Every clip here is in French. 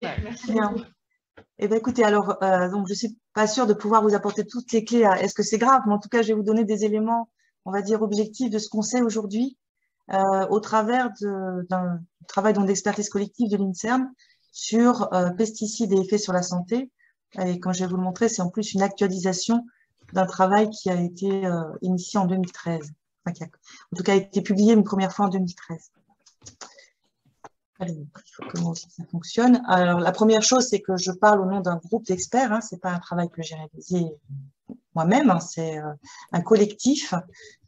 Merci. Bien. Eh bien, écoutez, alors, donc, je ne suis pas sûre de pouvoir vous apporter toutes les clés à est-ce que c'est grave, mais en tout cas, je vais vous donner des éléments, on va dire, objectifs de ce qu'on sait aujourd'hui au travers d'un travail d'expertise collective de l'INSERM sur pesticides et effets sur la santé. Et comme je vais vous le montrer, c'est en plus une actualisation d'un travail qui a été initié en 2013, enfin, qui a, en tout cas, a été publié une première fois en 2013. Alors, il faut comment ça fonctionne. Alors, la première chose, c'est que je parle au nom d'un groupe d'experts. Hein, c'est pas un travail que j'ai réalisé moi-même, hein, c'est un collectif.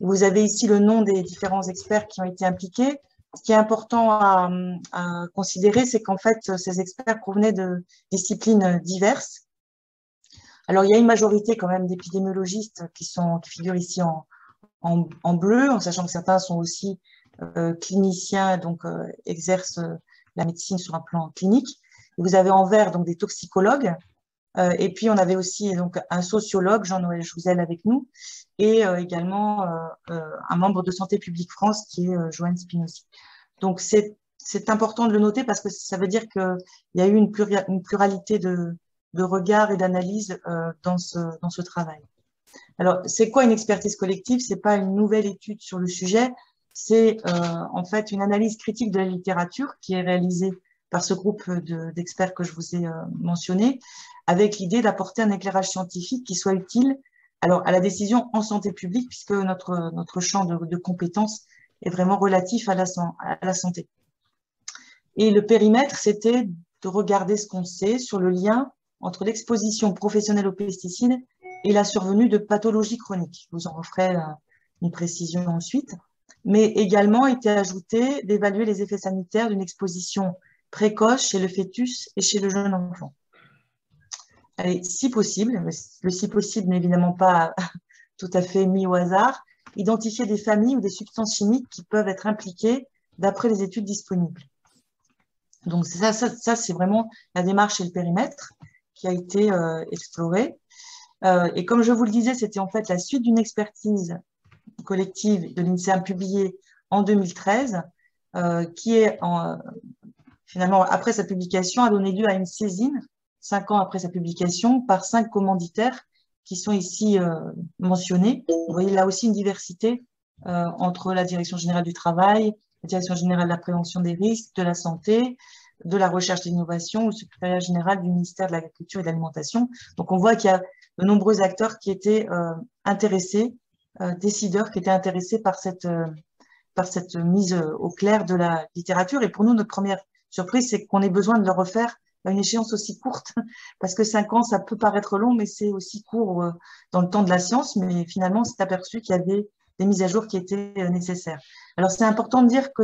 Vous avez ici le nom des différents experts qui ont été impliqués. Ce qui est important à considérer, c'est qu'en fait, ces experts provenaient de disciplines diverses. Alors, il y a une majorité quand même d'épidémiologistes qui figurent ici en bleu, en sachant que certains sont aussi cliniciens, donc exercent la médecine sur un plan clinique. Et vous avez en vert donc des toxicologues, et puis on avait aussi donc un sociologue, Jean-Noël Jouzel, avec nous, et également un membre de Santé publique France qui est Joanne Spinozzi. Donc c'est important de le noter parce que ça veut dire qu'il y a eu une pluralité de regards et d'analyses dans ce travail. Alors, c'est quoi une expertise collective? C'est pas une nouvelle étude sur le sujet, c'est en fait une analyse critique de la littérature qui est réalisée par ce groupe d'experts que je vous ai mentionné, avec l'idée d'apporter un éclairage scientifique qui soit utile alors, à la décision en santé publique, puisque notre champ de compétences est vraiment relatif à la santé. Et le périmètre, c'était de regarder ce qu'on sait sur le lien entre l'exposition professionnelle aux pesticides et la survenue de pathologies chroniques. Je vous en referai une précision ensuite. Mais également était ajouté d'évaluer les effets sanitaires d'une exposition précoce chez le fœtus et chez le jeune enfant. Allez, si possible, le si possible n'est évidemment pas tout à fait mis au hasard, identifier des familles ou des substances chimiques qui peuvent être impliquées d'après les études disponibles. Donc ça c'est vraiment la démarche et le périmètre qui a été exploré. Et comme je vous le disais, c'était en fait la suite d'une expertise collective de l'INSERM publiée en 2013, qui est finalement, après sa publication, a donné lieu à une saisine, 5 ans après sa publication, par 5 commanditaires qui sont ici mentionnés. Vous voyez là aussi une diversité entre la Direction générale du travail, la Direction générale de la prévention des risques, de la santé, de la recherche et de l'innovation, ou le secrétariat général du ministère de l'Agriculture et de l'Alimentation. Donc on voit qu'il y a de nombreux acteurs qui étaient intéressés, décideurs qui étaient intéressés par cette mise au clair de la littérature. Et pour nous, notre première surprise, c'est qu'on ait besoin de le refaire à une échéance aussi courte, parce que 5 ans, ça peut paraître long, mais c'est aussi court dans le temps de la science, mais finalement, c'est aperçu qu'il y avait des mises à jour qui étaient nécessaires. Alors, c'est important de dire que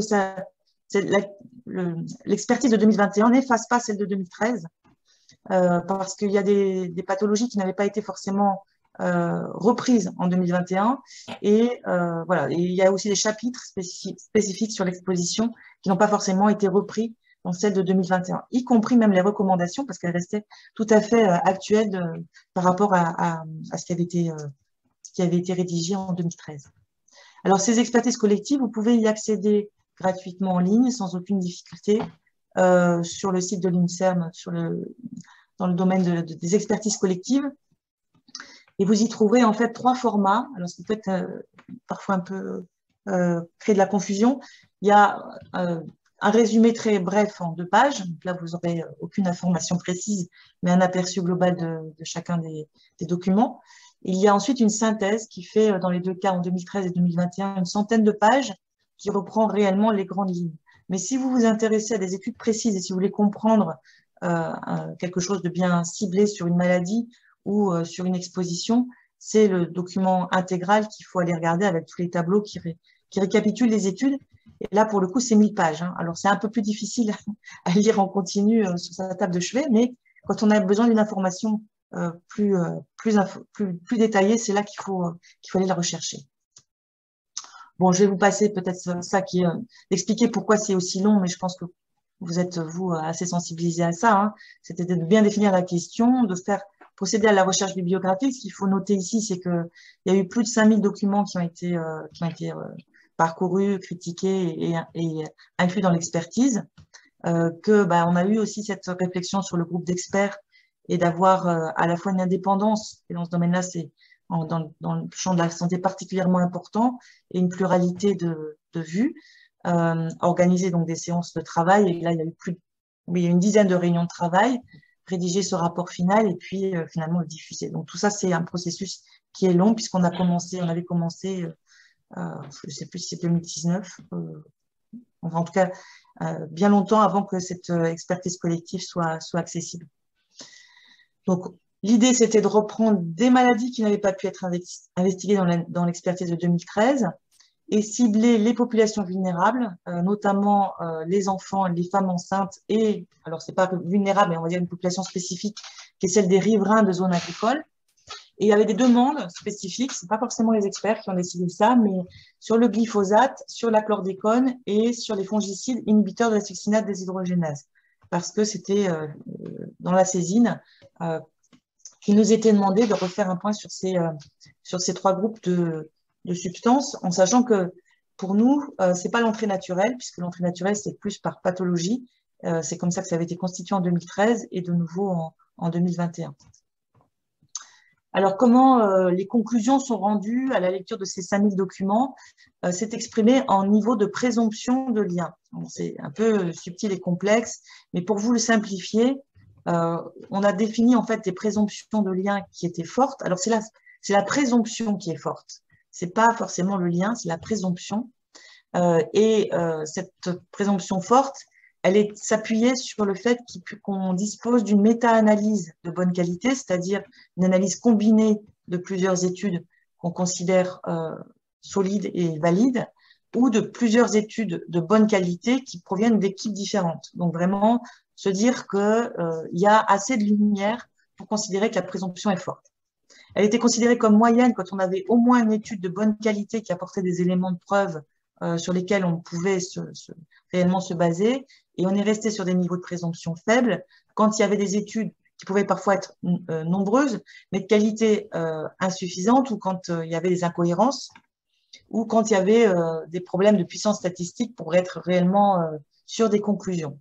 l'expertise de 2021 n'efface pas celle de 2013, parce qu'il y a des pathologies qui n'avaient pas été forcément reprises en 2021, et voilà. Et il y a aussi des chapitres spécifiques sur l'exposition qui n'ont pas forcément été repris dans celle de 2021, y compris même les recommandations, parce qu'elles restaient tout à fait actuelles par rapport à ce qui avait été rédigé en 2013. Alors, ces expertises collectives, vous pouvez y accéder gratuitement en ligne, sans aucune difficulté, sur le site de l'INSERM, dans le domaine des expertises collectives. Et vous y trouverez en fait 3 formats. Alors, ce qui peut être parfois un peu créer de la confusion. Il y a un résumé très bref en 2 pages. Donc là, vous n'aurez aucune information précise, mais un aperçu global de chacun des documents. Il y a ensuite une synthèse qui fait, dans les 2 cas, en 2013 et 2021, une centaine de pages qui reprend réellement les grandes lignes. Mais si vous vous intéressez à des études précises et si vous voulez comprendre quelque chose de bien ciblé sur une maladie ou sur une exposition, c'est le document intégral qu'il faut aller regarder avec tous les tableaux qui récapitulent les études. Et là, pour le coup, c'est 1000 pages. Hein. Alors, c'est un peu plus difficile à lire en continu sur sa table de chevet, mais quand on a besoin d'une information plus détaillée, c'est là qu'il faut aller la rechercher. Bon, je vais vous passer peut-être ça qui est d'expliquer pourquoi c'est aussi long, mais je pense que vous êtes, vous, assez sensibilisés à ça. Hein. C'était de bien définir la question, de procéder à la recherche bibliographique. Ce qu'il faut noter ici, c'est qu'il y a eu plus de 5000 documents qui ont été parcourus, critiqués et inclus dans l'expertise. on a eu aussi cette réflexion sur le groupe d'experts et d'avoir à la fois une indépendance, et dans ce domaine-là, c'est dans le champ de la santé particulièrement important, et une pluralité de vues, organiser donc des séances de travail. Et là, il y a eu une dizaine de réunions de travail, rédiger ce rapport final et puis finalement le diffuser. Donc tout ça, c'est un processus qui est long puisqu'on avait commencé, je ne sais plus si c'est 2019, enfin, en tout cas bien longtemps avant que cette expertise collective soit accessible. Donc l'idée, c'était de reprendre des maladies qui n'avaient pas pu être investiguées dans l'expertise de 2013 et cibler les populations vulnérables, notamment les enfants, les femmes enceintes et, alors c'est pas vulnérable, mais on va dire une population spécifique qui est celle des riverains de zones agricoles. Et il y avait des demandes spécifiques, c'est pas forcément les experts qui ont décidé ça, mais sur le glyphosate, sur la chlordécone et sur les fongicides inhibiteurs de la succinate déshydrogénase. Parce que c'était dans la saisine qu'il nous était demandé de refaire un point sur ces trois groupes de substances, en sachant que pour nous, c'est pas l'entrée naturelle, puisque l'entrée naturelle, c'est plus par pathologie. C'est comme ça que ça avait été constitué en 2013 et de nouveau en 2021. Alors, comment les conclusions sont rendues à la lecture de ces 5000 documents? C'est exprimé en niveau de présomption de lien. C'est un peu subtil et complexe, mais pour vous le simplifier, on a défini en fait des présomptions de lien qui étaient fortes. Alors, c'est la présomption qui est forte. C'est pas forcément le lien, c'est la présomption. Cette présomption forte, elle s'appuyait sur le fait qu'on dispose d'une méta-analyse de bonne qualité, c'est-à-dire une analyse combinée de plusieurs études qu'on considère solides et valides, ou de plusieurs études de bonne qualité qui proviennent d'équipes différentes. Donc vraiment, se dire qu'il y a assez de lumière pour considérer que la présomption est forte. Elle était considérée comme moyenne quand on avait au moins une étude de bonne qualité qui apportait des éléments de preuve sur lesquels on pouvait réellement se baser, et on est resté sur des niveaux de présomption faibles quand il y avait des études qui pouvaient parfois être nombreuses, mais de qualité insuffisante, ou quand il y avait des incohérences, ou quand il y avait des problèmes de puissance statistique pour être réellement sur des conclusions.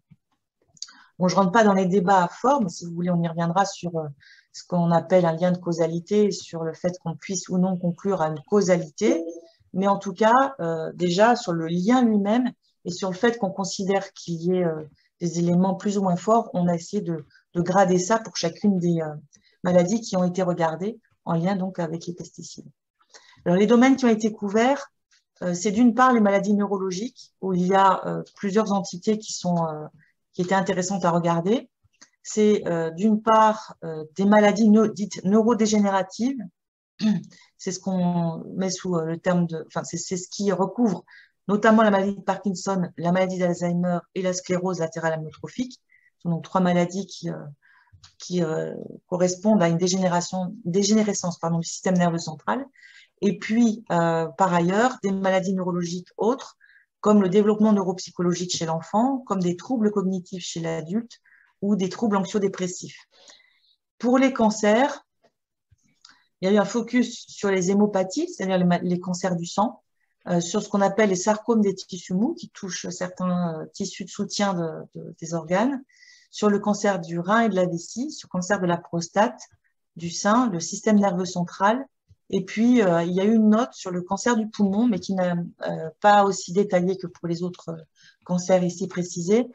Bon, je ne rentre pas dans les débats à forme, si vous voulez, on y reviendra sur ce qu'on appelle un lien de causalité, sur le fait qu'on puisse ou non conclure à une causalité, mais en tout cas, déjà sur le lien lui-même et sur le fait qu'on considère qu'il y ait des éléments plus ou moins forts, on a essayé de grader ça pour chacune des maladies qui ont été regardées en lien donc avec les pesticides. Alors les domaines qui ont été couverts, c'est d'une part les maladies neurologiques, où il y a plusieurs entités qui étaient intéressantes à regarder. C'est d'une part des maladies dites neurodégénératives. C'est ce qu'on met sous le terme de, enfin c'est ce qui recouvre notamment la maladie de Parkinson, la maladie d'Alzheimer et la sclérose latérale amyotrophique. Ce sont donc trois maladies qui correspondent à une dégénérescence du système nerveux central. Et puis, par ailleurs, des maladies neurologiques autres, comme le développement neuropsychologique chez l'enfant, comme des troubles cognitifs chez l'adulte ou des troubles anxio-dépressifs. Pour les cancers, il y a eu un focus sur les hémopathies, c'est-à-dire les cancers du sang, sur ce qu'on appelle les sarcomes des tissus mous, qui touchent certains tissus de soutien des organes, sur le cancer du rein et de la vessie, sur le cancer de la prostate, du sein, le système nerveux central. Et puis, il y a eu une note sur le cancer du poumon, mais qui n'est pas aussi détaillée que pour les autres cancers ici précisés,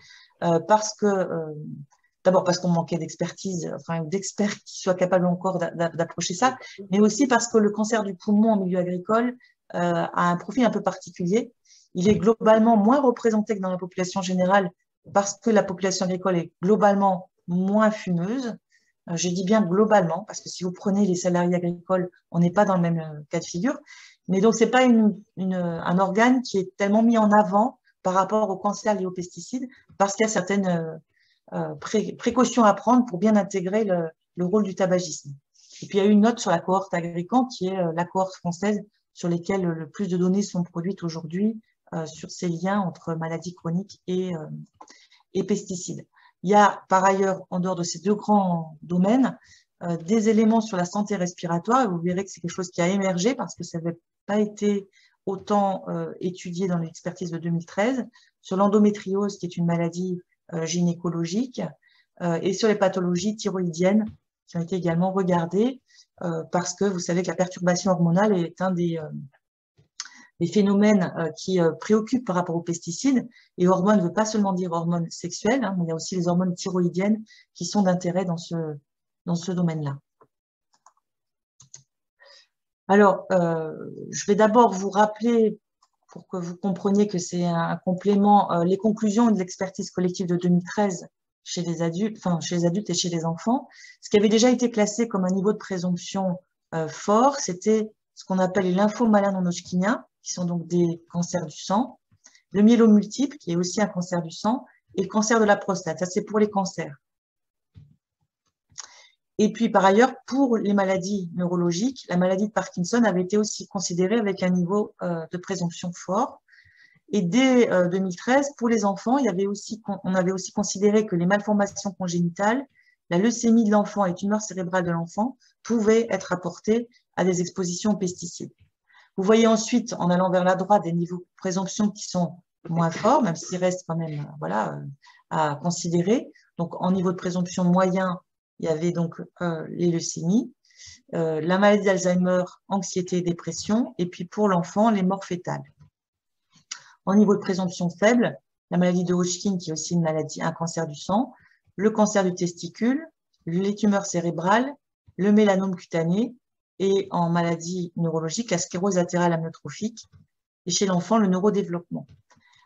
d'abord parce qu'on manquait d'expertise, enfin d'experts qui soient capables encore d'approcher ça, mais aussi parce que le cancer du poumon en milieu agricole a un profil un peu particulier. Il est globalement moins représenté que dans la population générale parce que la population agricole est globalement moins fumeuse. Je dis bien globalement, parce que si vous prenez les salariés agricoles, on n'est pas dans le même cas de figure. Mais donc, ce n'est pas un organe qui est tellement mis en avant par rapport au cancer lié aux pesticides, parce qu'il y a certaines précautions à prendre pour bien intégrer le rôle du tabagisme. Et puis, il y a eu une note sur la cohorte agricole, qui est la cohorte française sur lesquelles le plus de données sont produites aujourd'hui sur ces liens entre maladies chroniques et pesticides. Il y a par ailleurs, en dehors de ces deux grands domaines, des éléments sur la santé respiratoire, et vous verrez que c'est quelque chose qui a émergé parce que ça n'avait pas été autant étudié dans l'expertise de 2013, sur l'endométriose, qui est une maladie gynécologiques et sur les pathologies thyroïdiennes qui ont été également regardées parce que vous savez que la perturbation hormonale est un des phénomènes qui préoccupent par rapport aux pesticides. Et hormones ne veut pas seulement dire hormones sexuelles, hein, mais il y a aussi les hormones thyroïdiennes qui sont d'intérêt dans ce domaine-là. Alors, je vais d'abord vous rappeler, pour que vous compreniez que c'est un complément, les conclusions de l'expertise collective de 2013 chez les adultes, et chez les enfants. Ce qui avait déjà été classé comme un niveau de présomption fort, c'était ce qu'on appelle les lymphomalins non-Hodgkiniens, qui sont donc des cancers du sang, le myélome multiple, qui est aussi un cancer du sang, et le cancer de la prostate. Ça, c'est pour les cancers. Et puis, par ailleurs, pour les maladies neurologiques, la maladie de Parkinson avait été aussi considérée avec un niveau de présomption fort. Et dès 2013, pour les enfants, on avait aussi considéré que les malformations congénitales, la leucémie de l'enfant et les tumeurs cérébrales de l'enfant pouvaient être rapportées à des expositions aux pesticides. Vous voyez ensuite, en allant vers la droite, des niveaux de présomption qui sont moins forts, même s'ils restent quand même à considérer. Donc, en niveau de présomption moyen, il y avait donc les leucémies, la maladie d'Alzheimer, anxiété et dépression, et puis pour l'enfant, les morts fœtales. En niveau de présomption faible, la maladie de Hodgkin, qui est aussi une maladie, un cancer du sang, le cancer du testicule, les tumeurs cérébrales, le mélanome cutané, et en maladie neurologique, la sclérose latérale amyotrophique, et chez l'enfant, le neurodéveloppement.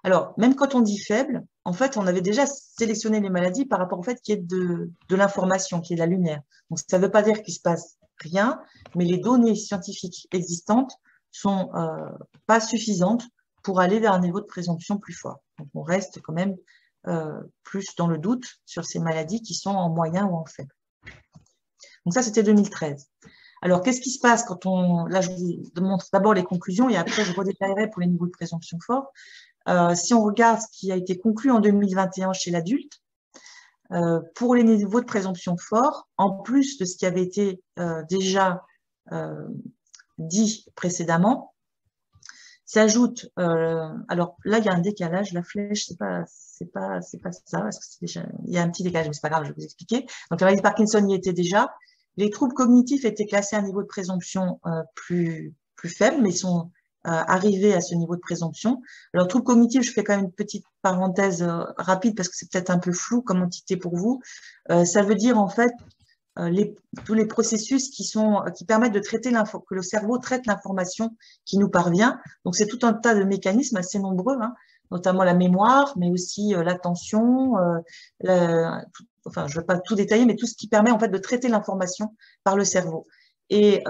Alors, même quand on dit faible, en fait, on avait déjà sélectionné les maladies par rapport au fait qu'il y ait de l'information, qu'il y ait de la lumière. Donc, ça ne veut pas dire qu'il ne se passe rien, mais les données scientifiques existantes sont pas suffisantes pour aller vers un niveau de présomption plus fort. Donc, on reste quand même plus dans le doute sur ces maladies qui sont en moyen ou en faible. Donc, ça, c'était 2013. Alors, qu'est-ce qui se passe quand on… Là, je vous montre d'abord les conclusions et après, je redétaillerai pour les niveaux de présomption forts. Si on regarde ce qui a été conclu en 2021 chez l'adulte, pour les niveaux de présomption forts, en plus de ce qui avait été déjà dit précédemment, s'ajoute, alors là, il y a un décalage, la flèche, c'est pas ça, parce que déjà, il y a un petit décalage, mais c'est pas grave, je vais vous expliquer. Donc, la maladie de Parkinson y était déjà. Les troubles cognitifs étaient classés à un niveau de présomption plus faible, mais ils sont arrivés à ce niveau de présomption. Alors, troubles cognitifs, je fais quand même une petite parenthèse rapide parce que c'est peut-être un peu flou comme entité pour vous. Ça veut dire en fait tous les processus qui permettent de traiter que le cerveau traite l'information qui nous parvient. Donc, c'est tout un tas de mécanismes assez nombreux, hein, notamment la mémoire, mais aussi l'attention, enfin, je ne vais pas tout détailler, mais tout ce qui permet en fait de traiter l'information par le cerveau et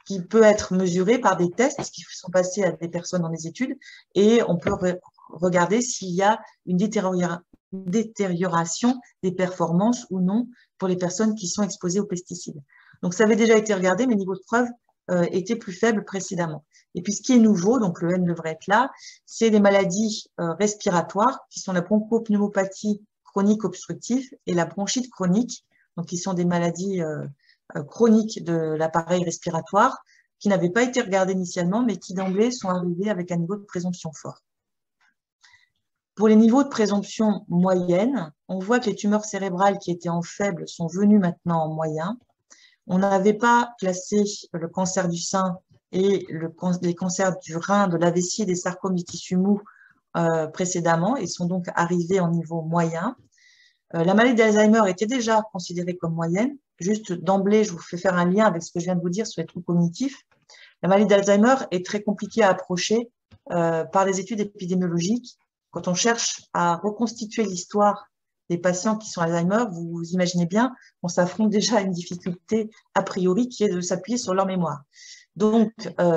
qui peut être mesuré par des tests qui sont passés à des personnes dans les études et on peut regarder s'il y a une détérioration des performances ou non pour les personnes qui sont exposées aux pesticides. Donc, ça avait déjà été regardé, mais les niveaux de preuve étaient plus faibles précédemment. Et puis, ce qui est nouveau, donc le N devrait être là, c'est les maladies respiratoires qui sont la bronchopneumopathie chronique obstructive et la bronchite chronique, donc qui sont des maladies chroniques de l'appareil respiratoire qui n'avaient pas été regardées initialement, mais qui d'emblée sont arrivées avec un niveau de présomption fort. Pour les niveaux de présomption moyenne, on voit que les tumeurs cérébrales qui étaient en faible sont venues maintenant en moyen. On n'avait pas classé le cancer du sein et les cancers du rein, de la vessie et des sarcomes du tissu mou précédemment et sont donc arrivés en niveau moyen. La maladie d'Alzheimer était déjà considérée comme moyenne. Juste d'emblée, je vous fais faire un lien avec ce que je viens de vous dire sur les troubles cognitifs. La maladie d'Alzheimer est très compliquée à approcher par les études épidémiologiques. Quand on cherche à reconstituer l'histoire des patients qui sont Alzheimer, vous imaginez bien qu'on s'affronte déjà à une difficulté a priori qui est de s'appuyer sur leur mémoire. Donc,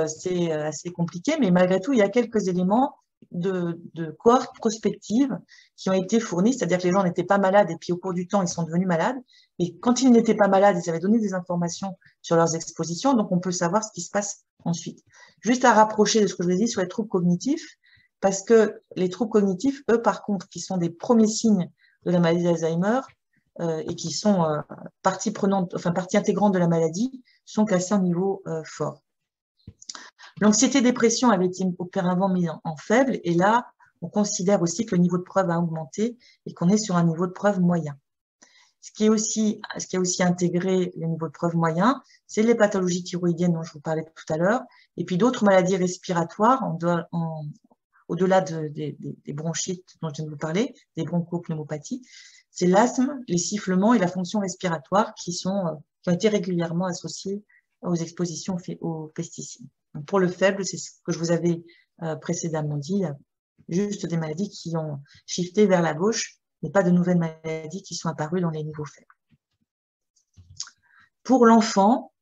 c'est assez compliqué, mais malgré tout, il y a quelques éléments de cohortes prospectives qui ont été fournis, c'est-à-dire que les gens n'étaient pas malades et puis au cours du temps, ils sont devenus malades. Et quand ils n'étaient pas malades, ils avaient donné des informations sur leurs expositions, donc on peut savoir ce qui se passe ensuite. Juste à rapprocher de ce que je vous ai dit sur les troubles cognitifs, parce que les troubles cognitifs, eux, par contre, qui sont des premiers signes de la maladie d'Alzheimer et qui sont partie prenante, enfin partie intégrante de la maladie, sont classés en niveau fort. L'anxiété-dépression avait été auparavant mise en faible, et là, on considère aussi que le niveau de preuve a augmenté et qu'on est sur un niveau de preuve moyen. Ce qui a aussi intégré le niveau de preuve moyen, c'est les pathologies thyroïdiennes dont je vous parlais tout à l'heure, et puis d'autres maladies respiratoires, au-delà des bronchites dont je viens de vous parler, des bronchopneumopathies, c'est l'asthme, les sifflements et la fonction respiratoire qui ont été régulièrement associés aux expositions aux pesticides. Donc pour le faible, c'est ce que je vous avais précédemment dit, juste des maladies qui ont shifté vers la gauche, mais pas de nouvelles maladies qui sont apparues dans les niveaux faibles. Pour l'enfant,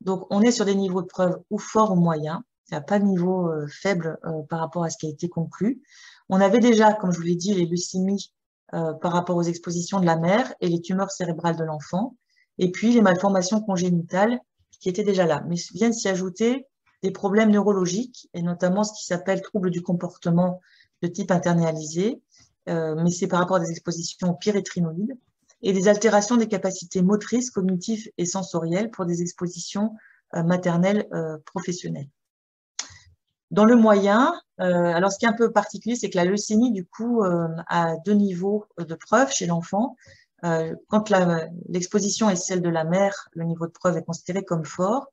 donc on est sur des niveaux de preuve ou forts ou moyens. Il n'y a pas de niveau faible par rapport à ce qui a été conclu. On avait déjà, comme je vous l'ai dit, les leucémies par rapport aux expositions de la mère et les tumeurs cérébrales de l'enfant, et puis les malformations congénitales qui étaient déjà là. Mais viennent s'y ajouter des problèmes neurologiques, et notamment ce qui s'appelle troubles du comportement de type internalisé, mais c'est par rapport à des expositions au pyréthrinoïdes, et des altérations des capacités motrices, cognitives et sensorielles pour des expositions maternelles professionnelles. Dans le moyen, alors ce qui est un peu particulier, c'est que la leucémie, du coup, a 2 niveaux de preuve chez l'enfant. Quand l'exposition est celle de la mère, le niveau de preuve est considéré comme fort,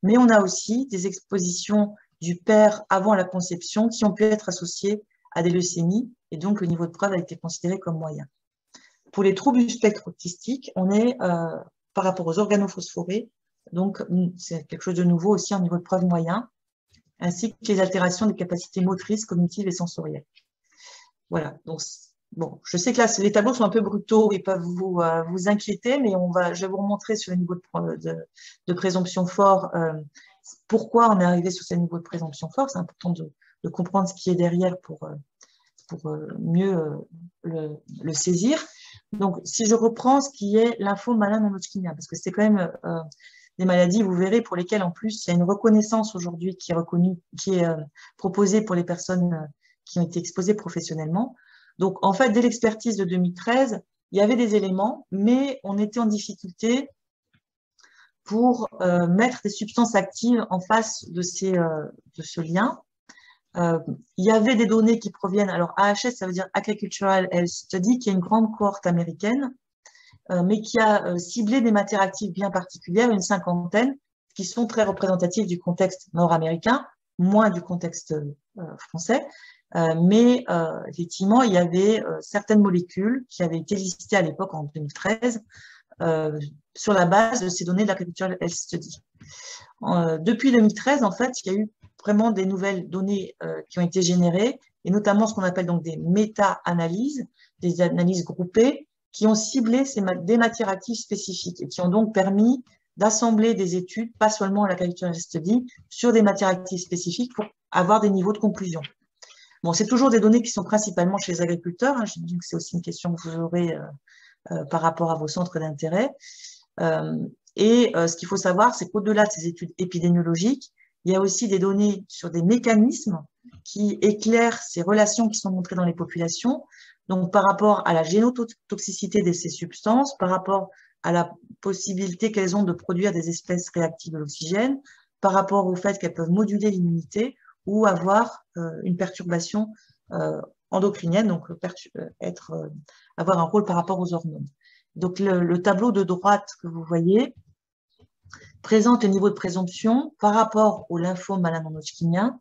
mais on a aussi des expositions du père avant la conception qui ont pu être associées à des leucémies, et donc le niveau de preuve a été considéré comme moyen. Pour les troubles du spectre autistique, on est par rapport aux organophosphorés, donc c'est quelque chose de nouveau aussi en niveau de preuve moyen, ainsi que les altérations des capacités motrices, cognitives et sensorielles. Voilà, donc bon, je sais que là, les tableaux sont un peu brutaux et peuvent vous inquiéter, mais je vais vous remontrer sur le niveau de présomption fort pourquoi on est arrivé sur ces niveaux de présomption fort. C'est important de comprendre ce qui est derrière pour mieux le saisir. Donc, si je reprends ce qui est lymphome malin non-hodgkinien, parce que c'est quand même des maladies, vous verrez, pour lesquelles en plus il y a une reconnaissance aujourd'hui qui est reconnue, qui est proposée pour les personnes qui ont été exposées professionnellement. Donc, en fait, dès l'expertise de 2013, il y avait des éléments, mais on était en difficulté pour mettre des substances actives en face de ce lien. Il y avait des données qui proviennent, alors AHS, ça veut dire Agricultural Health Study, qui est une grande cohorte américaine, mais qui a ciblé des matières actives bien particulières, une 50aine, qui sont très représentatives du contexte nord-américain, moins du contexte français. Mais effectivement, il y avait certaines molécules qui avaient été listées à l'époque en 2013 sur la base de ces données de l'Agricultural Health Study. Depuis 2013, en fait, il y a eu vraiment des nouvelles données qui ont été générées, et notamment ce qu'on appelle donc des méta-analyses, des analyses groupées, qui ont ciblé des matières actives spécifiques et qui ont donc permis d'assembler des études, pas seulement à l'Agricultural Health Study, sur des matières actives spécifiques pour avoir des niveaux de conclusion. Bon, c'est toujours des données qui sont principalement chez les agriculteurs, hein, j'imagine que c'est aussi une question que vous aurez par rapport à vos centres d'intérêt. Ce qu'il faut savoir, c'est qu'au-delà de ces études épidémiologiques, il y a aussi des données sur des mécanismes qui éclairent ces relations qui sont montrées dans les populations, donc par rapport à la génotoxicité de ces substances, par rapport à la possibilité qu'elles ont de produire des espèces réactives à l'oxygène, par rapport au fait qu'elles peuvent moduler l'immunité ou avoir une perturbation endocrinienne, donc avoir un rôle par rapport aux hormones. Donc le tableau de droite que vous voyez présente le niveau de présomption par rapport au lymphome malin non-hodgkinien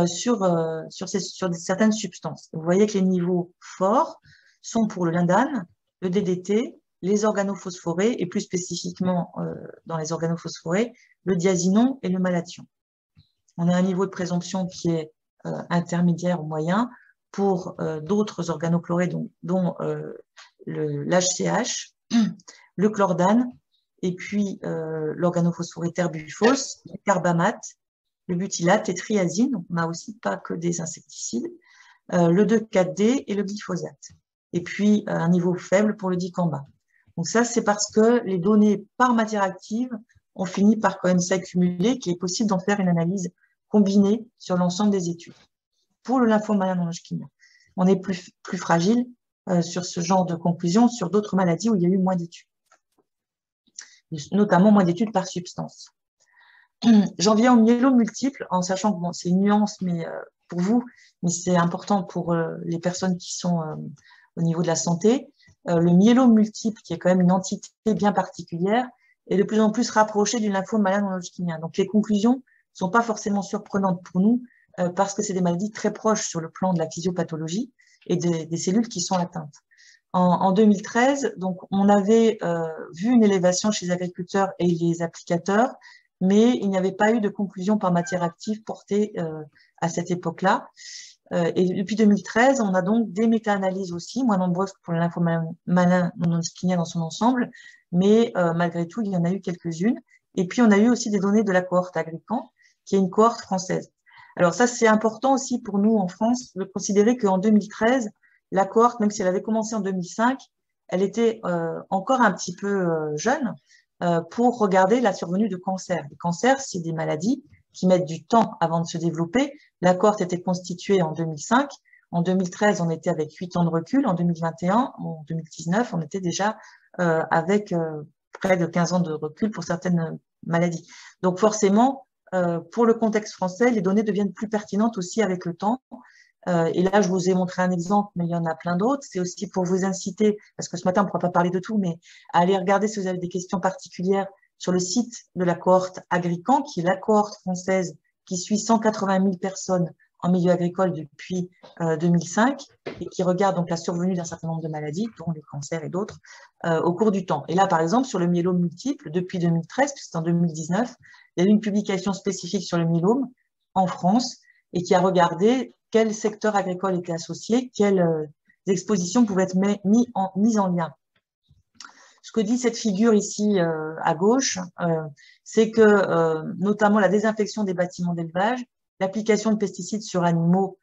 sur certaines substances. Vous voyez que les niveaux forts sont pour le lindane, le DDT, les organophosphorés et plus spécifiquement dans les organophosphorés, le diazinon et le malathion. On a un niveau de présomption qui est intermédiaire ou moyen pour d'autres organochlorés dont l'HCH, le chlordane, et puis l'organophosphoré terbufos, le carbamate, le butylate, les triazines, donc on n'a aussi pas que des insecticides, le 2,4-D et le glyphosate. Et puis un niveau faible pour le dicamba. Donc ça, c'est parce que les données par matière active ont fini par quand même s'accumuler, qu'il est possible d'en faire une analyse combinée sur l'ensemble des études. Pour le lymphome malin non-hodgkinien, on est plus fragile sur ce genre de conclusion, sur d'autres maladies où il y a eu moins d'études, notamment moins d'études par substance. J'en viens aux myélomes multiples, en sachant que bon, c'est une nuance, mais pour vous, mais c'est important pour les personnes qui sont au niveau de la santé. Le myélome multiple, qui est quand même une entité bien particulière, est de plus en plus rapproché du lymphome malin non-hodgkinien. Donc, les conclusions ne sont pas forcément surprenantes pour nous parce que c'est des maladies très proches sur le plan de la physiopathologie et des cellules qui sont atteintes. En 2013, donc, on avait vu une élévation chez les agriculteurs et les applicateurs, mais il n'y avait pas eu de conclusion par matière active portée à cette époque-là. Et depuis 2013, on a donc des méta-analyses aussi, moins nombreuses pour le lymphome malin non-hodgkinien dans son ensemble, mais malgré tout, il y en a eu quelques-unes. Et puis, on a eu aussi des données de la cohorte Agrican, qui est une cohorte française. Alors ça, c'est important aussi pour nous en France de considérer qu'en 2013, la cohorte, même si elle avait commencé en 2005, elle était encore un petit peu jeune pour regarder la survenue de cancers. Les cancers, c'est des maladies qui mettent du temps avant de se développer. La cohorte était constituée en 2005. En 2013, on était avec 8 ans de recul. En 2021, en 2019, on était déjà avec près de 15 ans de recul pour certaines maladies. Donc forcément, pour le contexte français, les données deviennent plus pertinentes aussi avec le temps. Et là, je vous ai montré un exemple, mais il y en a plein d'autres. C'est aussi pour vous inciter, parce que ce matin, on ne pourra pas parler de tout, mais à aller regarder si vous avez des questions particulières sur le site de la cohorte Agrican, qui est la cohorte française qui suit 180 000 personnes en milieu agricole depuis 2005 et qui regarde donc la survenue d'un certain nombre de maladies, dont les cancers et d'autres, au cours du temps. Et là, par exemple, sur le myélome multiple, depuis 2013, puisque c'est en 2019, il y a eu une publication spécifique sur le myélome en France et qui a regardé quel secteur agricole était associé, quelles expositions pouvaient être mises en lien. Ce que dit cette figure ici à gauche, c'est que notamment la désinfection des bâtiments d'élevage, l'application de pesticides sur animaux,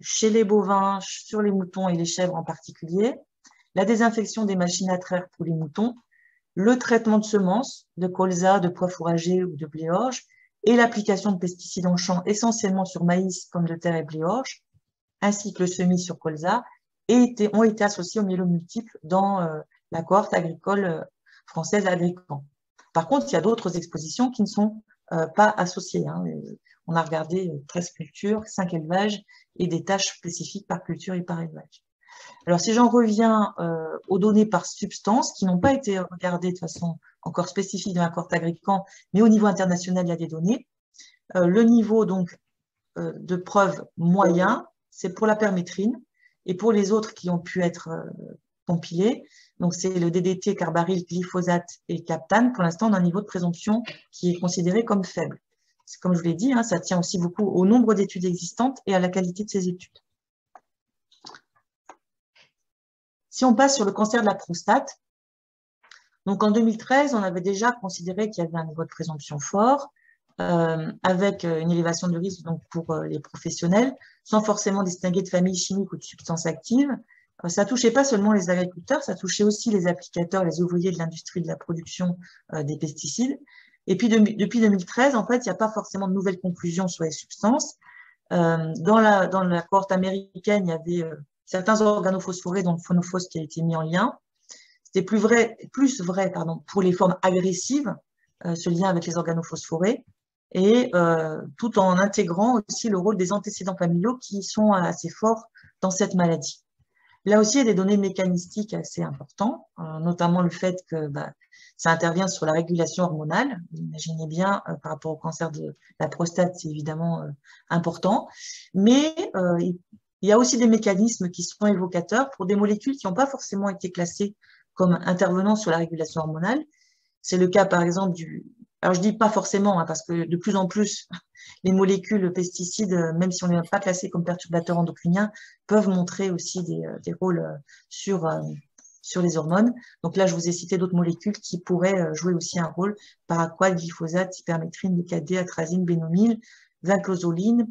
chez les bovins, sur les moutons et les chèvres en particulier, la désinfection des machines à traire pour les moutons, le traitement de semences, de colza, de pois fourragers ou de blé orge, et l'application de pesticides en champ essentiellement sur maïs, pommes de terre et blé orge, ainsi que le semis sur colza, ont été associés au myélome multiple dans la cohorte agricole française Agrican. Par contre, il y a d'autres expositions qui ne sont pas associées. Hein. On a regardé 13 cultures, 5 élevages et des tâches spécifiques par culture et par élevage. Alors, si j'en reviens aux données par substance, qui n'ont pas été regardées de façon encore spécifique dans la cohorte Agrican, mais au niveau international, il y a des données. Le niveau donc de preuve moyen, c'est pour la permétrine, et pour les autres qui ont pu être compilés, donc c'est le DDT, carbaryl, glyphosate et captane, pour l'instant on a un niveau de présomption qui est considéré comme faible. Comme je vous l'ai dit, hein, ça tient aussi beaucoup au nombre d'études existantes et à la qualité de ces études. Si on passe sur le cancer de la prostate, donc en 2013, on avait déjà considéré qu'il y avait un niveau de présomption fort, avec une élévation de risque donc pour les professionnels, sans forcément distinguer de famille chimique ou de substances actives. Ça touchait pas seulement les agriculteurs, ça touchait aussi les applicateurs, les ouvriers de l'industrie de la production des pesticides. Et puis depuis 2013, en fait, il n'y a pas forcément de nouvelles conclusions sur les substances. Dans la cohorte américaine, il y avait certains organophosphorés, dont le phonophos qui a été mis en lien. C'était plus vrai pour les formes agressives, ce lien avec les organophosphorés, et tout en intégrant aussi le rôle des antécédents familiaux qui sont assez forts dans cette maladie. Là aussi, il y a des données mécanistiques assez importantes, notamment le fait que ça intervient sur la régulation hormonale. Vous imaginez bien, par rapport au cancer de la prostate, c'est évidemment important. Mais il y a aussi des mécanismes qui sont évocateurs pour des molécules qui n'ont pas forcément été classées comme intervenant sur la régulation hormonale. C'est le cas, par exemple, alors je dis pas forcément, hein, parce que de plus en plus, les molécules pesticides, même si on ne les a pas classées comme perturbateurs endocriniens, peuvent montrer aussi des rôles sur les hormones. Donc là, je vous ai cité d'autres molécules qui pourraient jouer aussi un rôle: paraquat, glyphosate, hypermétrine, DKD, atrazine, bénomyl, vinclozoline,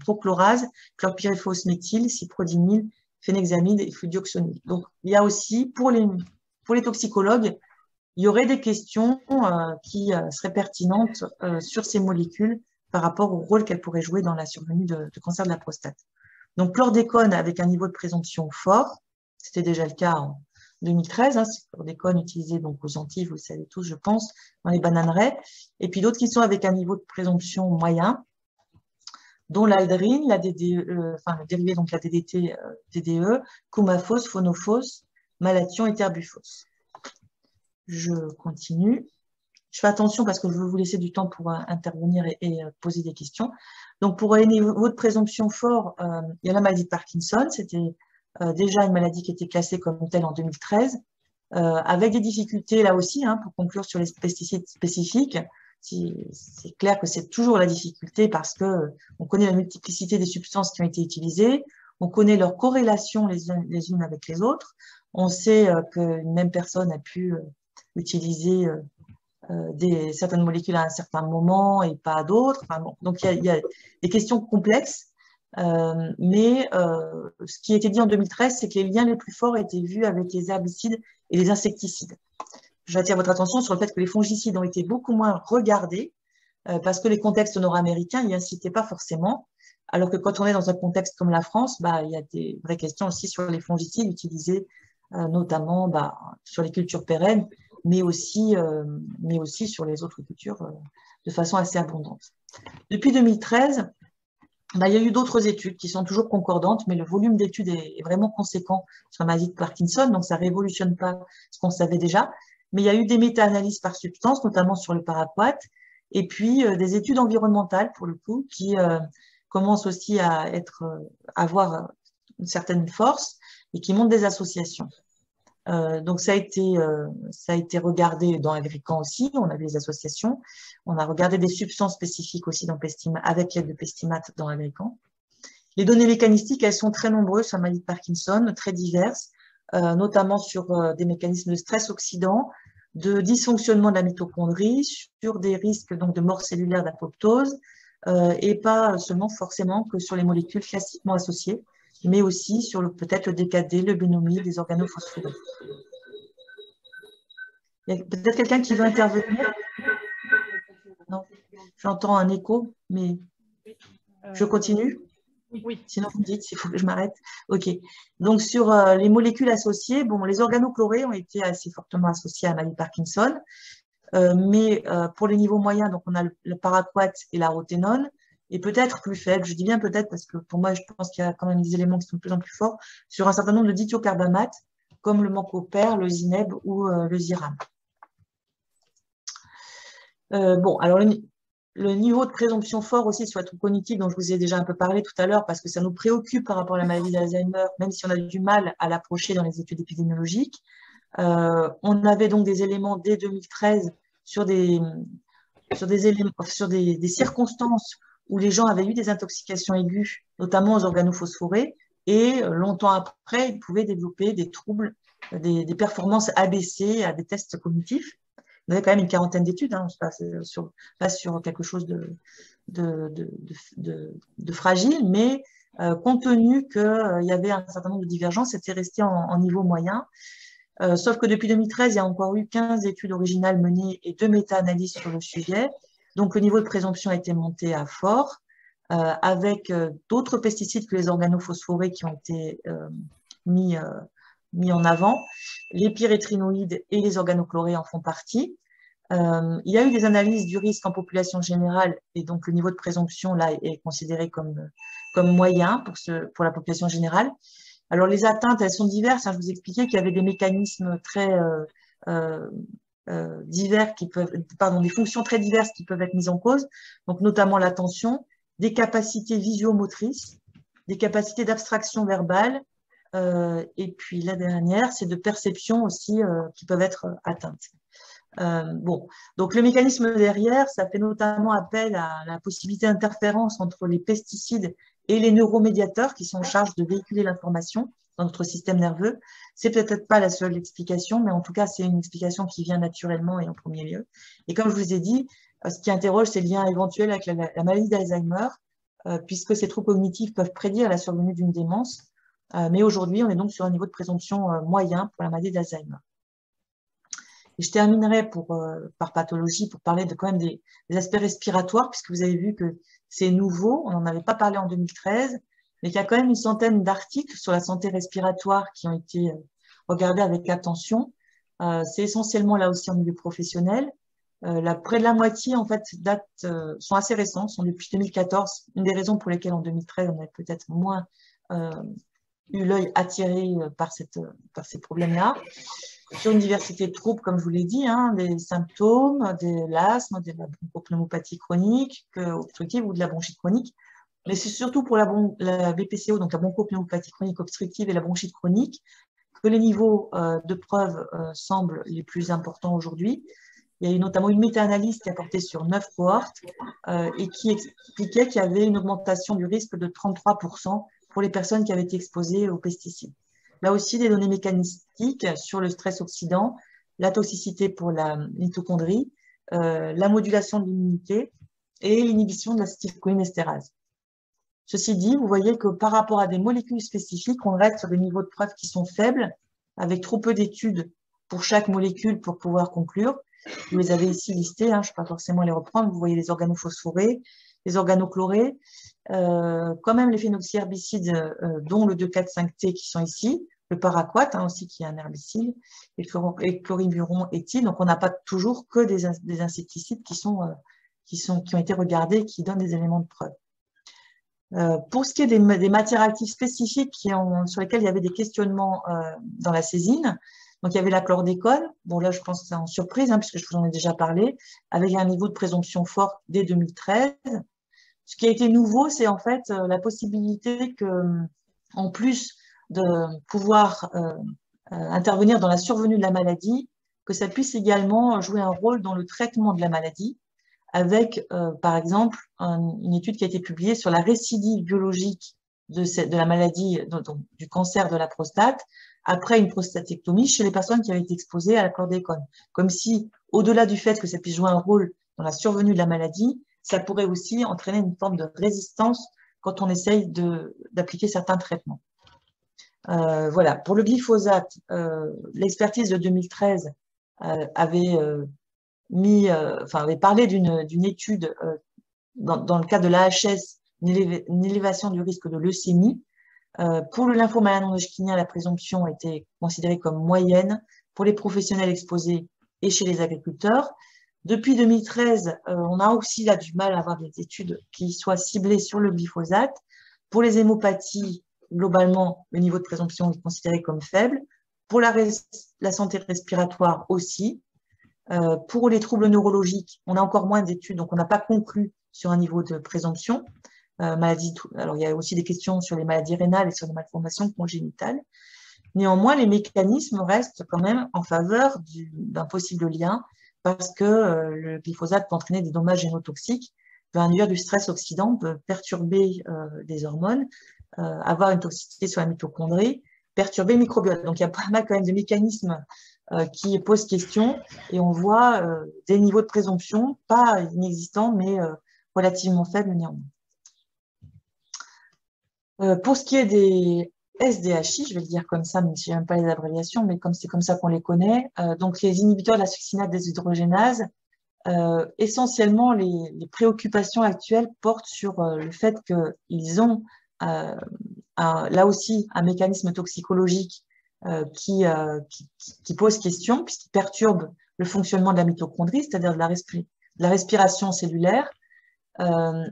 prochlorase, chlorpyrifos-méthyl, cyprodimyl, phénexamide et fluoxonil. Donc, il y a aussi, pour les toxicologues, il y aurait des questions qui seraient pertinentes sur ces molécules par rapport au rôle qu'elles pourraient jouer dans la survenue de cancer de la prostate. Donc, chlordécone avec un niveau de présomption fort, c'était déjà le cas en 2013, hein, c'est le chlordécone utilisé donc aux Antilles, vous le savez tous, je pense, dans les bananeraies, et puis d'autres qui sont avec un niveau de présomption moyen. dont l'aldrine, la DDE, enfin le dérivé, donc la DDT, DDE, coumaphos, phonophos, malathion et terbuphos. Je continue. Je fais attention parce que je veux vous laisser du temps pour intervenir et poser des questions. Donc, pour un niveau de présomption fort, il y a la maladie de Parkinson. C'était déjà une maladie qui était classée comme telle en 2013, avec des difficultés là aussi, hein, pour conclure sur les pesticides spécifiques. C'est clair que c'est toujours la difficulté parce que on connaît la multiplicité des substances qui ont été utilisées, on connaît leur corrélation les unes avec les autres, on sait qu'une même personne a pu utiliser certaines molécules à un certain moment et pas à d'autres. Enfin, bon, donc, il y a des questions complexes. Mais ce qui a été dit en 2013, c'est que les liens les plus forts étaient vus avec les herbicides et les insecticides. J'attire votre attention sur le fait que les fongicides ont été beaucoup moins regardés parce que les contextes nord-américains n'y incitaient pas forcément. Alors que quand on est dans un contexte comme la France, bah, il y a des vraies questions aussi sur les fongicides utilisés notamment sur les cultures pérennes, mais aussi sur les autres cultures de façon assez abondante. Depuis 2013, il y a eu d'autres études qui sont toujours concordantes, mais le volume d'études est vraiment conséquent sur la maladie de Parkinson, donc ça ne révolutionne pas ce qu'on savait déjà. Mais il y a eu des méta-analyses par substance, notamment sur le paraquat, et puis des études environnementales, pour le coup, qui commencent aussi à avoir une certaine force et qui montrent des associations. Donc, ça a été regardé dans Agrican aussi, on avait des associations. On a regardé des substances spécifiques aussi dans Pestima, avec l'aide de Pestimat dans Agrican. Les données mécanistiques, elles sont très nombreuses sur la maladie de Parkinson, très diverses, notamment sur des mécanismes de stress oxydant, de dysfonctionnement de la mitochondrie, sur des risques donc, de mort cellulaire d'apoptose, et pas seulement forcément que sur les molécules classiquement associées, mais aussi sur peut-être le DKD, le bénomyl, des organophosphorés. Il y a peut-être quelqu'un qui veut intervenir? Non, j'entends un écho, mais je continue? Oui. Sinon, vous me dites s'il faut que je m'arrête. OK. Donc, sur les molécules associées, bon, les organochlorés ont été assez fortement associés à la maladie de Parkinson, mais pour les niveaux moyens, donc on a le paraquat et la roténone, et peut-être plus faible, je dis bien peut-être parce que pour moi, je pense qu'il y a quand même des éléments qui sont de plus en plus forts, sur un certain nombre de dithiocarbamates, comme le mancopère, le zineb ou le ziram. Bon, alors le niveau de présomption fort aussi sur la trouble cognitive dont je vous ai déjà un peu parlé tout à l'heure, parce que ça nous préoccupe par rapport à la maladie d'Alzheimer, même si on a du mal à l'approcher dans les études épidémiologiques. On avait donc des éléments dès 2013 sur des circonstances où les gens avaient eu des intoxications aiguës, notamment aux organophosphorés, et longtemps après, ils pouvaient développer des troubles, des performances abaissées à des tests cognitifs. On avait quand même une quarantaine d'études, hein, pas sur quelque chose de fragile, mais compte tenu qu'il y avait un certain nombre de divergences, c'était resté en niveau moyen. Sauf que depuis 2013, il y a encore eu 15 études originales menées et 2 méta-analyses sur le sujet. Donc, le niveau de présomption a été monté à fort, avec d'autres pesticides que les organophosphorés qui ont été mis en avant. Les pyrétrinoïdes et les organochlorés en font partie. Il y a eu des analyses du risque en population générale et donc le niveau de présomption là est considéré comme moyen pour la population générale. Alors les atteintes, elles sont diverses. Hein, je vous expliquais qu'il y avait des mécanismes très divers des fonctions très diverses qui peuvent être mises en cause. Donc notamment l'attention, des capacités visuomotrices, des capacités d'abstraction verbale, et puis la dernière, c'est de perception aussi qui peuvent être atteintes. Bon, donc le mécanisme derrière, ça fait notamment appel à la possibilité d'interférence entre les pesticides et les neuromédiateurs qui sont en charge de véhiculer l'information dans notre système nerveux. C'est peut-être pas la seule explication, mais en tout cas, c'est une explication qui vient naturellement et en premier lieu. Et comme je vous ai dit, ce qui interroge, c'est le lien éventuel avec la maladie d'Alzheimer, puisque ces troubles cognitifs peuvent prédire la survenue d'une démence. Mais aujourd'hui, on est donc sur un niveau de présomption moyen pour la maladie d'Alzheimer. Et je terminerai par pathologie pour parler quand même des aspects respiratoires, puisque vous avez vu que c'est nouveau, on n'en avait pas parlé en 2013, mais qu'il y a quand même une centaine d'articles sur la santé respiratoire qui ont été regardés avec attention. C'est essentiellement là aussi en milieu professionnel. Près de la moitié, en fait, sont assez récents, sont depuis 2014. Une des raisons pour lesquelles en 2013, on a peut-être moins eu l'œil attiré par ces problèmes-là. Sur une diversité de troubles, comme je vous l'ai dit, hein, des symptômes, de l'asthme, de la bronchopneumopathie chronique, obstructive ou de la bronchite chronique. Mais c'est surtout pour la BPCO, donc la bronchopneumopathie chronique obstructive et la bronchite chronique, que les niveaux de preuve semblent les plus importants aujourd'hui. Il y a eu notamment une méta-analyse qui a porté sur 9 cohortes et qui expliquait qu'il y avait une augmentation du risque de 33% pour les personnes qui avaient été exposées aux pesticides. Là aussi, des données mécanistiques sur le stress oxydant, la toxicité pour la mitochondrie, la modulation de l'immunité et l'inhibition de l'acétylcholinestérase. Ceci dit, vous voyez que par rapport à des molécules spécifiques, on reste sur des niveaux de preuve qui sont faibles, avec trop peu d'études pour chaque molécule pour pouvoir conclure. Vous les avez ici listés, hein, je ne vais pas forcément les reprendre. Vous voyez les organophosphorés, les organochlorés, quand même les phénoxyherbicides, dont le 2,4,5-T qui sont ici, le paraquat hein, aussi qui est un herbicide, et le chlorimiburon éthyle. Donc on n'a pas toujours que des insecticides qui ont été regardés, qui donnent des éléments de preuve. Pour ce qui est des matières actives spécifiques sur lesquelles il y avait des questionnements dans la saisine, donc il y avait la chlordécone, bon là je pense que c'est en surprise, hein, puisque je vous en ai déjà parlé, avec un niveau de présomption fort dès 2013. Ce qui a été nouveau, c'est en fait la possibilité que, en plus de pouvoir intervenir dans la survenue de la maladie, que ça puisse également jouer un rôle dans le traitement de la maladie, avec, par exemple, une étude qui a été publiée sur la récidive biologique de la maladie, du cancer de la prostate, après une prostatectomie chez les personnes qui avaient été exposées à la chlordécone. Comme si, au-delà du fait que ça puisse jouer un rôle dans la survenue de la maladie, ça pourrait aussi entraîner une forme de résistance quand on essaye d'appliquer certains traitements. Voilà. Pour le glyphosate, l'expertise de 2013 avait parlé d'une étude dans le cas de l'AHS, une élévation du risque de leucémie. Pour le lymphome non-Hodgkinien, la présomption était considérée comme moyenne pour les professionnels exposés et chez les agriculteurs. Depuis 2013, on a aussi là du mal à avoir des études qui soient ciblées sur le glyphosate. Pour les hémopathies, globalement, le niveau de présomption est considéré comme faible. Pour la santé respiratoire aussi. Pour les troubles neurologiques, on a encore moins d'études, donc on n'a pas conclu sur un niveau de présomption. Alors, il y a aussi des questions sur les maladies rénales et sur les malformations congénitales. Néanmoins, les mécanismes restent quand même en faveur d'un possible lien parce que le glyphosate peut entraîner des dommages génotoxiques, peut induire du stress oxydant, peut perturber des hormones, avoir une toxicité sur la mitochondrie, perturber le microbiote. Donc, il y a pas mal quand même de mécanismes qui posent question et on voit des niveaux de présomption, pas inexistants, mais relativement faibles néanmoins. Pour ce qui est des SDHI, je vais le dire comme ça, même si je n'aime pas les abréviations, mais comme c'est comme ça qu'on les connaît, donc les inhibiteurs de la succinate déshydrogénase, essentiellement les préoccupations actuelles portent sur le fait qu'ils ont là aussi un mécanisme toxicologique qui pose question, puisqu'il perturbe le fonctionnement de la mitochondrie, c'est-à-dire de la respiration cellulaire.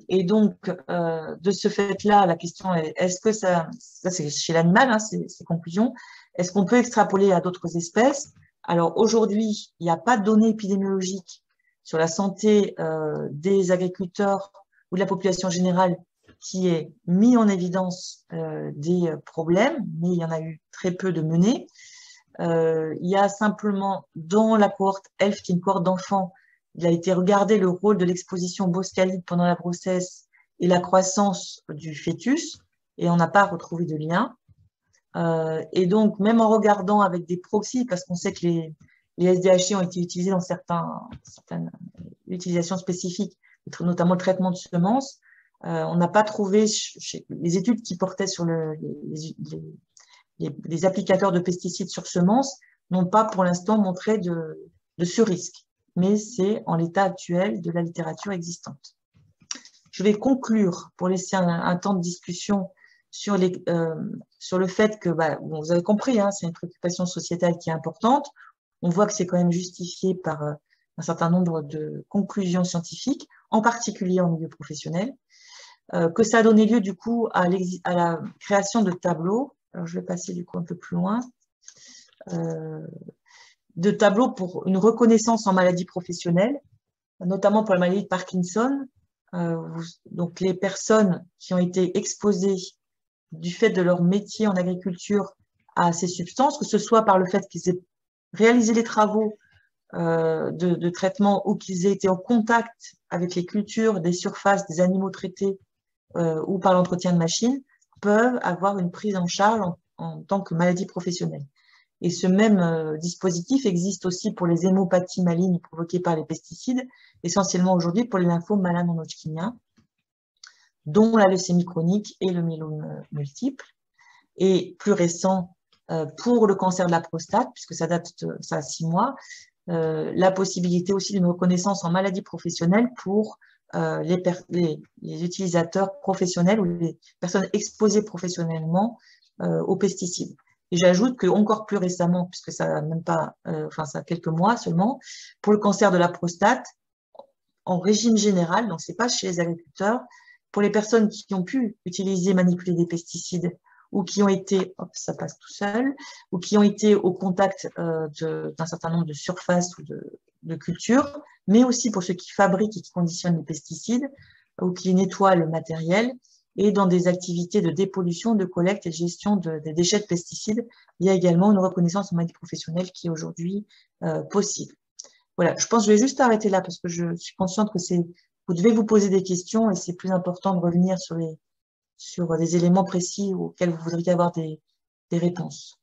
Et donc, de ce fait-là, la question est, est-ce que ça c'est chez l'animal, hein, ces conclusions, est-ce qu'on peut extrapoler à d'autres espèces? Alors aujourd'hui, il n'y a pas de données épidémiologiques sur la santé des agriculteurs ou de la population générale qui est mis en évidence des problèmes, mais il y en a eu très peu de menées. Il y a simplement dans la cohorte ELF, qui est une cohorte d'enfants, il a été regardé le rôle de l'exposition boscalide pendant la grossesse et la croissance du fœtus, et on n'a pas retrouvé de lien. Et donc, même en regardant avec des proxys, parce qu'on sait que les SDHI ont été utilisés dans certaines utilisations spécifiques, notamment le traitement de semences, on n'a pas trouvé, les études qui portaient sur les applicateurs de pesticides sur semences n'ont pas pour l'instant montré de ce risque. Mais c'est en l'état actuel de la littérature existante. Je vais conclure pour laisser un temps de discussion sur le fait que, bon, vous avez compris, hein, c'est une préoccupation sociétale qui est importante. On voit que c'est quand même justifié par un certain nombre de conclusions scientifiques, en particulier en milieu professionnel, que ça a donné lieu du coup à la création de tableaux. Alors je vais passer du coup un peu plus loin. De tableaux pour une reconnaissance en maladie professionnelle, notamment pour la maladie de Parkinson. Donc les personnes qui ont été exposées du fait de leur métier en agriculture à ces substances, que ce soit par le fait qu'ils aient réalisé les travaux de traitement ou qu'ils aient été en contact avec les cultures, des surfaces, des animaux traités ou par l'entretien de machines, peuvent avoir une prise en charge en tant que maladie professionnelle. Et ce même dispositif existe aussi pour les hémopathies malignes provoquées par les pesticides, essentiellement aujourd'hui pour les lymphomes malins non hodgkiniens, dont la leucémie chronique et le myélome multiple. Et plus récent, pour le cancer de la prostate, puisque ça date ça a 6 mois, la possibilité aussi d'une reconnaissance en maladie professionnelle pour les utilisateurs professionnels ou les personnes exposées professionnellement aux pesticides. Et j'ajoute que encore plus récemment, puisque ça a même pas, ça a quelques mois seulement, pour le cancer de la prostate, en régime général, donc c'est pas chez les agriculteurs, pour les personnes qui ont pu utiliser, manipuler des pesticides ou qui ont été, hop, ça passe tout seul, ou qui ont été au contact d'un certain nombre de surfaces ou de cultures, mais aussi pour ceux qui fabriquent et qui conditionnent les pesticides ou qui nettoient le matériel, et dans des activités de dépollution, de collecte et de gestion des déchets de pesticides, il y a également une reconnaissance en maladie professionnelle qui est aujourd'hui possible. Voilà, je pense que je vais juste arrêter là parce que je suis consciente que vous devez vous poser des questions et c'est plus important de revenir sur des éléments précis auxquels vous voudriez avoir des réponses.